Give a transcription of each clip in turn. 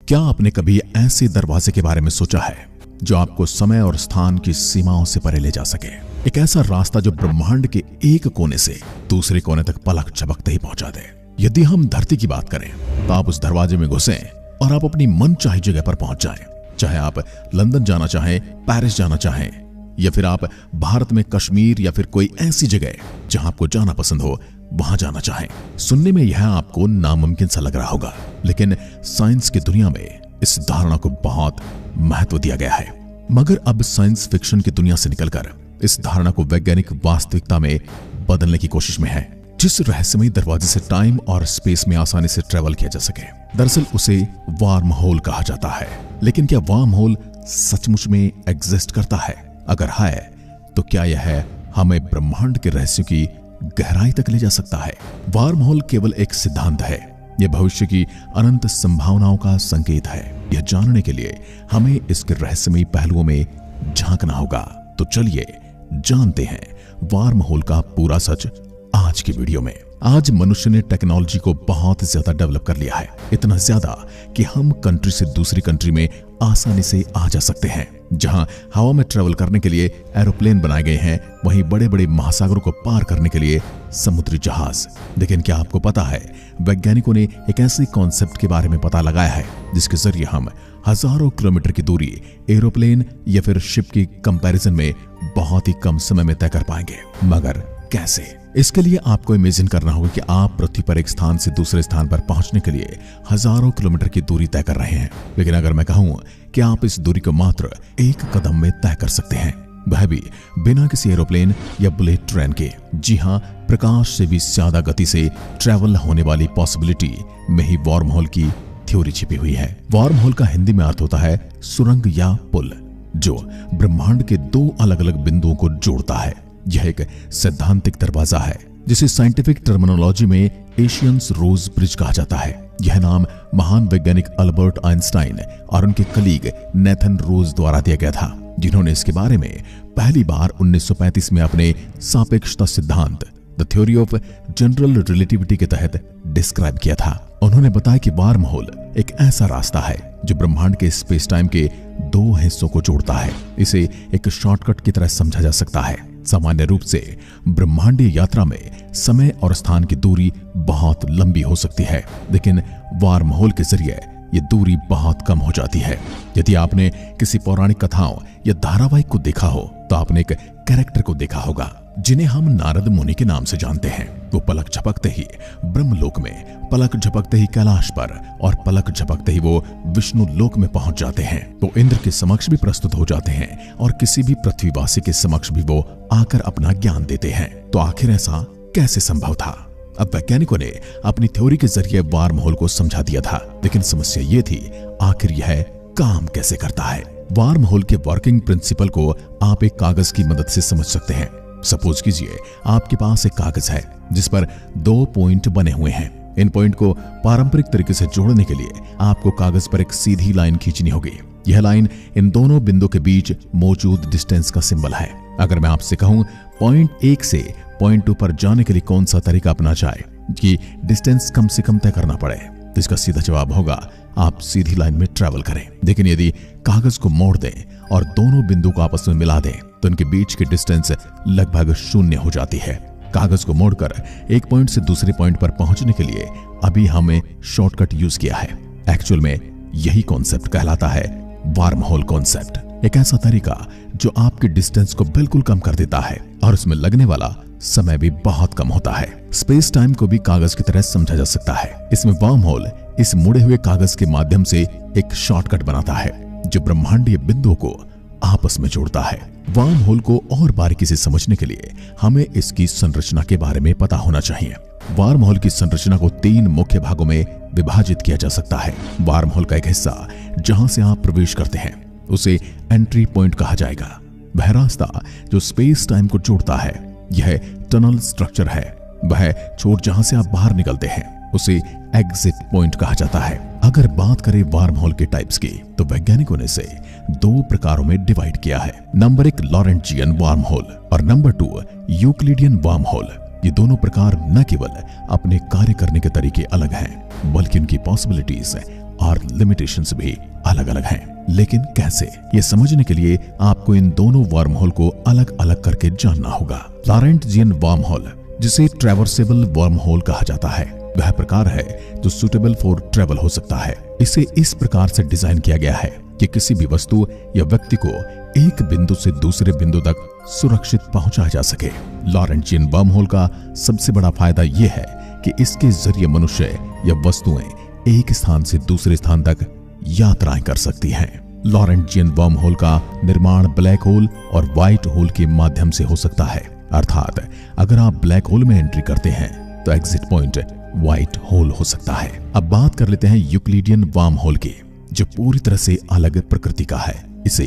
क्या आपने कभी ऐसे दरवाजे के बारे में सोचा है जो आपको समय और स्थान की सीमाओं से परे ले जा सके? एक ऐसा रास्ता जो ब्रह्मांड के एक कोने से दूसरे कोने तक पलक झपकते ही पहुंचा दे। यदि हम धरती की बात करें तो आप उस दरवाजे में घुसें और आप अपनी मनचाही जगह पर पहुंच जाएं। चाहे आप लंदन जाना चाहें, पेरिस जाना चाहें, या फिर आप भारत में कश्मीर या फिर कोई ऐसी जगह जहां आपको जाना पसंद हो वहां जाना चाहें। सुनने में यह आपको नामुमकिन सा लग रहा होगा, लेकिन साइंस की दुनिया में इस धारणा को बहुत महत्व दिया गया है। मगर अब साइंस फिक्शन की दुनिया से निकलकर इस धारणा को वैज्ञानिक वास्तविकता में बदलने की कोशिश में है, जिस रहस्यमयी दरवाजे से टाइम और स्पेस में आसानी से ट्रेवल किया जा सके। दरअसल उसे वार्म होल कहा जाता है। लेकिन क्या वार्म होल सचमुच में एग्जिस्ट करता है? अगर है तो क्या यह हमें ब्रह्मांड के रहस्यों की गहराई तक ले जा सकता है? वार्म होल केवल एक सिद्धांत है, यह भविष्य की अनंत संभावनाओं का संकेत है। यह जानने के लिए हमें इसके रहस्यमयी पहलुओं में झांकना होगा। तो चलिए जानते हैं वार्म होल का पूरा सच आज की वीडियो में। आज मनुष्य ने टेक्नोलॉजी को बहुत ज्यादा डेवलप कर लिया है, इतना ज्यादा कि हम कंट्री से दूसरी कंट्री में आसानी से आ जा सकते हैं। जहां हवा में ट्रेवल करने के लिए एरोप्लेन बनाए गए हैं, वहीं बड़े बड़े महासागरों को पार करने के लिए समुद्री जहाज। लेकिन क्या आपको पता है, वैज्ञानिकों ने एक ऐसे कॉन्सेप्ट के बारे में पता लगाया है जिसके जरिए हम हजारों किलोमीटर की दूरी एरोप्लेन या फिर शिप की कंपैरिजन में बहुत ही कम समय में तय कर पाएंगे। मगर कैसे? इसके लिए आपको इमेजिन करना होगा कि आप पृथ्वी पर एक स्थान से दूसरे स्थान पर पहुंचने के लिए हजारों किलोमीटर की दूरी तय कर रहे हैं। लेकिन अगर मैं कहूं कि आप इस दूरी को मात्र एक कदम में तय कर सकते हैं, वह भी बिना किसी एरोप्लेन या बुलेट ट्रेन के। जी हां, प्रकाश से भी ज्यादा गति से ट्रेवल होने वाली पॉसिबिलिटी में ही वार्म होल की थ्योरी छिपी हुई है। वार्म होल का हिंदी में अर्थ होता है सुरंग या पुल, जो ब्रह्मांड के दो अलग अलग बिंदुओं को जोड़ता है। यह एक सैद्धांतिक दरवाजा है जिसे साइंटिफिक टर्मिनोलॉजी में एशियंस रोज ब्रिज कहा जाता है। यह नाम महान वैज्ञानिक अल्बर्ट आइंस्टाइन और उनके कलीग नेथन रोज द्वारा दिया गया था, जिन्होंने इसके बारे में पहली बार 1935 में अपने सापेक्षता सिद्धांत the theory of general relativity के तहत डिस्क्राइब किया था। उन्होंने बताया कि वार्म होल एक ऐसा रास्ता है जो ब्रह्मांड के स्पेस टाइम के दो हिस्सों को जोड़ता है। इसे एक शॉर्टकट की तरह समझा जा सकता है। सामान्य रूप से ब्रह्मांडीय यात्रा में समय और स्थान की दूरी बहुत लंबी हो सकती है, लेकिन वार्म होल के जरिए ये दूरी बहुत कम हो जाती है। यदि आपने किसी पौराणिक कथाओं या धारावाहिक को देखा हो तो आपने एक कैरेक्टर को देखा होगा जिन्हें हम नारद मुनि के नाम से जानते हैं। वो पलक झपकते ही ब्रह्मलोक में, पलक झपकते ही कैलाश पर और पलक झपकते ही वो विष्णु लोक में पहुंच जाते हैं। वो इंद्र के समक्ष भी प्रस्तुत हो जाते हैं और किसी भी पृथ्वीवासी के समक्ष भी वो आकर अपना ज्ञान देते हैं। तो आखिर ऐसा कैसे संभव था? अब वैज्ञानिकों ने अपनी थ्योरी के जरिए वार्म होल को समझा दिया था, लेकिन समस्या ये थी आखिर यह काम कैसे करता है। वार्म होल के वर्किंग प्रिंसिपल को आप एक कागज की मदद से समझ सकते हैं। सपोज कीजिए आपके पास एक कागज है जिस पर 2 पॉइंट बने हुए हैं। इन पॉइंट को पारंपरिक तरीके से जोड़ने के लिए आपको कागज पर एक सीधी लाइन खींचनी होगी। यह लाइन इन दोनों बिंदुओं के बीच मौजूद डिस्टेंस का सिंबल है। अगर मैं आपसे कहूं पॉइंट 1 से पॉइंट 2 पर जाने के लिए कौन सा तरीका अपना जाए कि डिस्टेंस कम से कम तय करना पड़े, तो इसका सीधा जवाब होगा आप सीधी लाइन में ट्रेवल करें। लेकिन यदि कागज को मोड़ दें और दोनों बिंदु को आपस में मिला दें तो इनके बीच की डिस्टेंस लगभग 0 हो जाती है। कागज को मोड़कर एक पॉइंट से दूसरे पॉइंट पर पहुंचने के लिए अभी हमें शॉर्टकट यूज किया है। एक्चुअल में यही कॉन्सेप्ट कहलाता है वार्म होल कॉन्सेप्ट। एक ऐसा तरीका जो आपकी डिस्टेंस को बिल्कुल कम कर देता है और उसमें लगने वाला समय भी बहुत कम होता है। स्पेस टाइम को भी कागज की तरह समझा जा सकता है। इसमें वार्म होल इस मुड़े हुए कागज के माध्यम से एक शॉर्टकट बनाता है जो ब्रह्मांडीय बिंदुओं को आपस में जोड़ता है। वार्म होल को और बारीकी से समझने के लिए हमें इसकी संरचना के बारे में पता होना चाहिए। वार्म होल की संरचना को 3 मुख्य भागों में विभाजित किया जा सकता है। वार्म होल का एक हिस्सा जहां से आप प्रवेश करते हैं उसे एंट्री पॉइंट कहा जाएगा। वह रास्ता जो स्पेस टाइम को जोड़ता है यह टनल स्ट्रक्चर है। वह छोर जहां से आप बाहर निकलते हैं उसे एग्जिट पॉइंट कहा जाता है। अगर बात करें वार्म होल के टाइप्स की तो वैज्ञानिकों ने इसे 2 प्रकारों में डिवाइड किया है। नंबर 1 लॉरेंटियन वार्म होल और नंबर 2 यूक्लिडियन वार्म होल। ये दोनों प्रकार न केवल अपने कार्य करने के तरीके अलग हैं, बल्कि उनकी पॉसिबिलिटीज और लिमिटेशंस भी अलग अलग हैं। लेकिन कैसे, ये समझने के लिए आपको इन दोनों वर्म होल को अलग अलग करके जानना होगा। लॉरेंटजियन वर्म होल, जिसे ट्रैवर्सेबल वर्म होल कहा जाता है, वह प्रकार है जो सुटेबल फॉर ट्रेवल हो सकता है। इसे इस प्रकार से डिजाइन किया गया है कि किसी भी वस्तु या व्यक्ति को एक बिंदु से दूसरे बिंदु तक सुरक्षित पहुंचाया जा सके। लॉरेंटजियन वर्म होल का सबसे बड़ा फायदा यह है कि इसके जरिए मनुष्य या वस्तुएं एक स्थान से दूसरे स्थान तक यात्राएं कर सकती हैं। लॉरेंटजियन वर्म होल का निर्माण ब्लैक होल और व्हाइट होल के माध्यम से हो सकता है, अर्थात अगर आप ब्लैक होल में एंट्री करते हैं तो एग्जिट पॉइंट व्हाइट होल हो सकता है। अब बात कर लेते हैं यूक्लिडियन वर्म होल की, जो पूरी तरह से अलग प्रकृति का है। इसे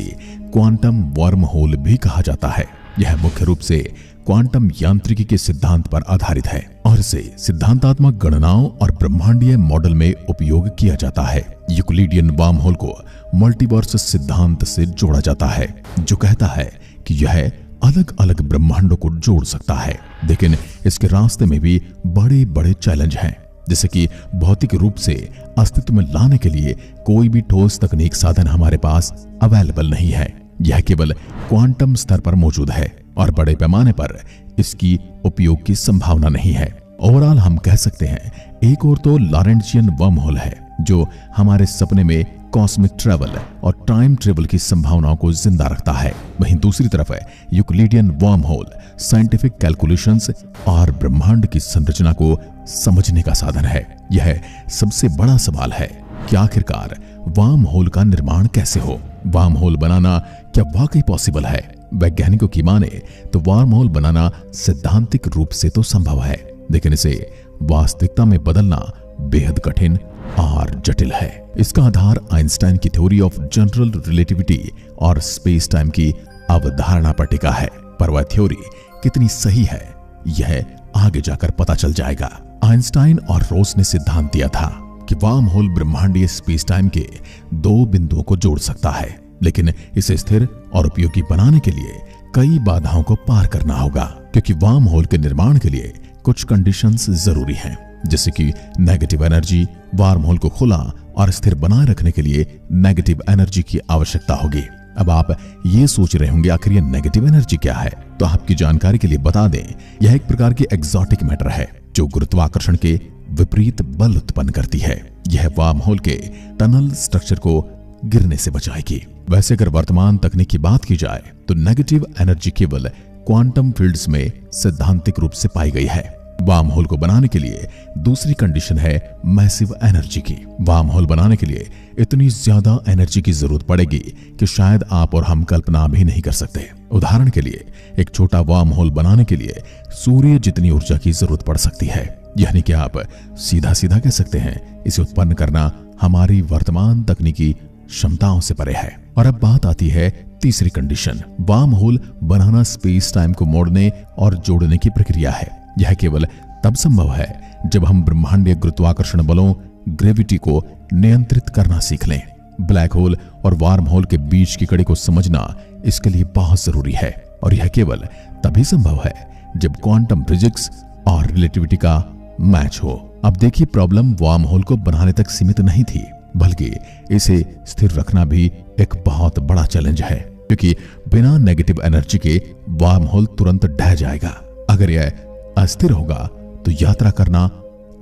क्वांटम वर्म होल भी कहा जाता है। यह मुख्य रूप से क्वांटम यांत्रिकी के सिद्धांत पर आधारित है और इसे सिद्धांतात्मक गणनाओं और ब्रह्मांडीय मॉडल में उपयोग किया जाता है। यूक्लिडियन वर्म होल को मल्टीवर्स सिद्धांत से जोड़ा जाता है, जो कहता है कि यह अलग अलग ब्रह्मांडों को जोड़ सकता है। लेकिन इसके रास्ते में भी बड़े बड़े चैलेंज हैं, जैसे कि भौतिक रूप से अस्तित्व में लाने के लिए कोई भी ठोस तकनीक साधन हमारे पास अवेलेबल नहीं है। यह केवल क्वांटम स्तर पर मौजूद है और बड़े पैमाने पर इसकी उपयोग की संभावना नहीं है। ओवरऑल हम कह सकते हैं एक और तो लॉरेंटजियन वर्म होल है जो हमारे सपने में कॉस्मिक ट्रेवल और टाइम ट्रेवल की संभावनाओं को जिंदा रखता है, वहीं दूसरी तरफ है Euclidean worm hole scientific calculations और ब्रह्मांड की संरचना को समझने का साधन है। यह सबसे बड़ा सवाल है कि आखिरकार वर्म होल का निर्माण कैसे हो। वर्म होल बनाना क्या वाकई पॉसिबल है? वैज्ञानिकों की माने तो वर्म होल बनाना सैद्धांतिक रूप से तो संभव है, लेकिन इसे वास्तविकता में बदलना बेहद कठिन और जटिल है। इसका आधार आइंस्टाइन की थ्योरी ऑफ जनरल रिलेटिविटी और स्पेस टाइम की अवधारणा पर टिका है, पर वह थ्योरी कितनी सही है यह आगे जाकर पता चल जाएगा। आइंस्टाइन और रोस ने सिद्धांत दिया था कि वर्म होल ब्रह्मांडीय स्पेस टाइम के दो बिंदुओं को जोड़ सकता है, लेकिन इसे स्थिर और उपयोगी बनाने के लिए कई बाधाओं को पार करना होगा, क्योंकि वर्म होल के निर्माण के लिए कुछ कंडीशंस जरूरी हैं, जैसे कि नेगेटिव एनर्जी। वर्म होल को खुला और स्थिर बनाए रखने के लिए नेगेटिव एनर्जी की आवश्यकता होगी। अब आप ये सोच रहे होंगे आखिर ये नेगेटिव एनर्जी क्या है? तो आपकी जानकारी के लिए बता दें, यह एक प्रकार की एक्सोटिक मैटर है जो गुरुत्वाकर्षण के विपरीत बल उत्पन्न करती है। यह वर्म होल के टनल स्ट्रक्चर को गिरने से बचाएगी। वैसे अगर वर्तमान तकनीक की बात की जाए तो नेगेटिव एनर्जी केवल क्वांटम फील्ड्स में सैद्धांतिक रूप से पाई गई है। वर्म होल को बनाने के लिए दूसरी कंडीशन है मैसिव एनर्जी की। वर्म होल बनाने के लिए इतनी ज्यादा एनर्जी की जरूरत पड़ेगी कि शायद आप और हम कल्पना भी नहीं कर सकते। उदाहरण के लिए एक छोटा वर्म होल बनाने के लिए सूर्य जितनी ऊर्जा की जरूरत पड़ सकती है, यानी कि आप सीधा सीधा कह सकते हैं इसे उत्पन्न करना हमारी वर्तमान तकनीकी क्षमताओं से परे है। और अब बात आती है तीसरी कंडीशन। वर्म होल बनाना स्पेस टाइम को मोड़ने और जोड़ने की प्रक्रिया है। यह केवल तब संभव है जब हम ब्रह्मांडीय गुरुत्वाकर्षण बलों ग्रेविटी को नियंत्रित करना सीख लें। ब्लैक होल और वर्म होल के बीच की कड़ी को समझना इसके लिए बहुत जरूरी है, और यह केवल तभी संभव है जब क्वांटम फिजिक्स और रिलेटिविटी का मैच हो। अब देखिए, प्रॉब्लम वर्म होल को बनाने तक सीमित नहीं थी, बल्कि इसे स्थिर रखना भी एक बहुत बड़ा चैलेंज है, क्योंकि बिना नेगेटिव एनर्जी के वर्म होल तुरंत ढह जाएगा। अगर यह अस्थिर होगा तो यात्रा करना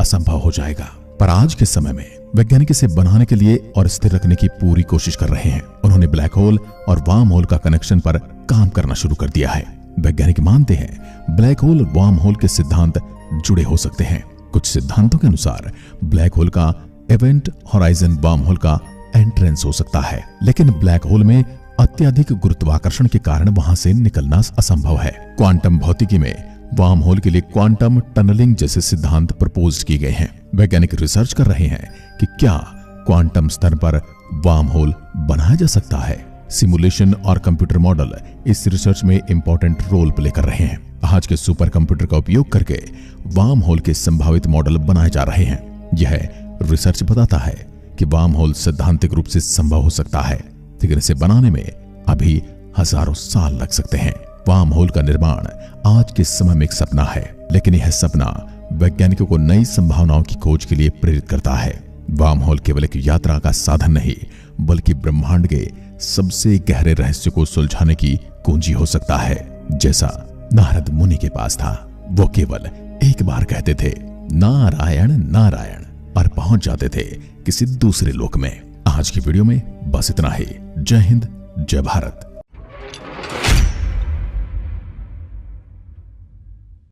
असंभव हो जाएगा। पर आज के समय में वैज्ञानिक इसे बनाने के लिए और स्थिर रखने की पूरी कोशिश कर रहे हैं। उन्होंने ब्लैक होल और वर्म होल का कनेक्शन पर काम करना शुरू कर दिया है। वैज्ञानिक मानते हैं ब्लैक होल और वर्म होल के सिद्धांत जुड़े हो सकते हैं। कुछ सिद्धांतों के अनुसार ब्लैक होल का इवेंट होराइजन वर्म होल का एंट्रेंस हो सकता है, लेकिन ब्लैक होल में अत्यधिक गुरुत्वाकर्षण के कारण वहां से निकलना असंभव है। क्वांटम भौतिकी में वर्म होल के लिए क्वांटम टनलिंग जैसे सिद्धांत प्रपोज किए गए हैं। वैज्ञानिक रिसर्च कर रहे हैं कि क्या क्वांटम स्तर पर वर्म होल बनाया जा सकता है। सिमुलेशन और कंप्यूटर मॉडल इस रिसर्च में इंपॉर्टेंट रोल प्ले कर रहे हैं। आज के सुपर कंप्यूटर का उपयोग करके वर्म होल के संभावित मॉडल बनाए जा रहे हैं। यह रिसर्च बताता है कि वर्म होल सैद्धांतिक रूप से संभव हो सकता है, लेकिन इसे बनाने में अभी हजारों साल लग सकते हैं। वर्म होल का निर्माण आज के समय में एक सपना है, लेकिन यह सपना वैज्ञानिकों को नई संभावनाओं की खोज के लिए प्रेरित करता है। वार्म होल केवल एक यात्रा का साधन नहीं, बल्कि ब्रह्मांड के सबसे गहरे रहस्य को सुलझाने की कुंजी हो सकता है। जैसा नारद मुनि के पास था, वो केवल एक बार कहते थे नारायण नारायण और पहुंच जाते थे किसी दूसरे लोक में। आज की वीडियो में बस इतना ही। जय हिंद, जय भारत।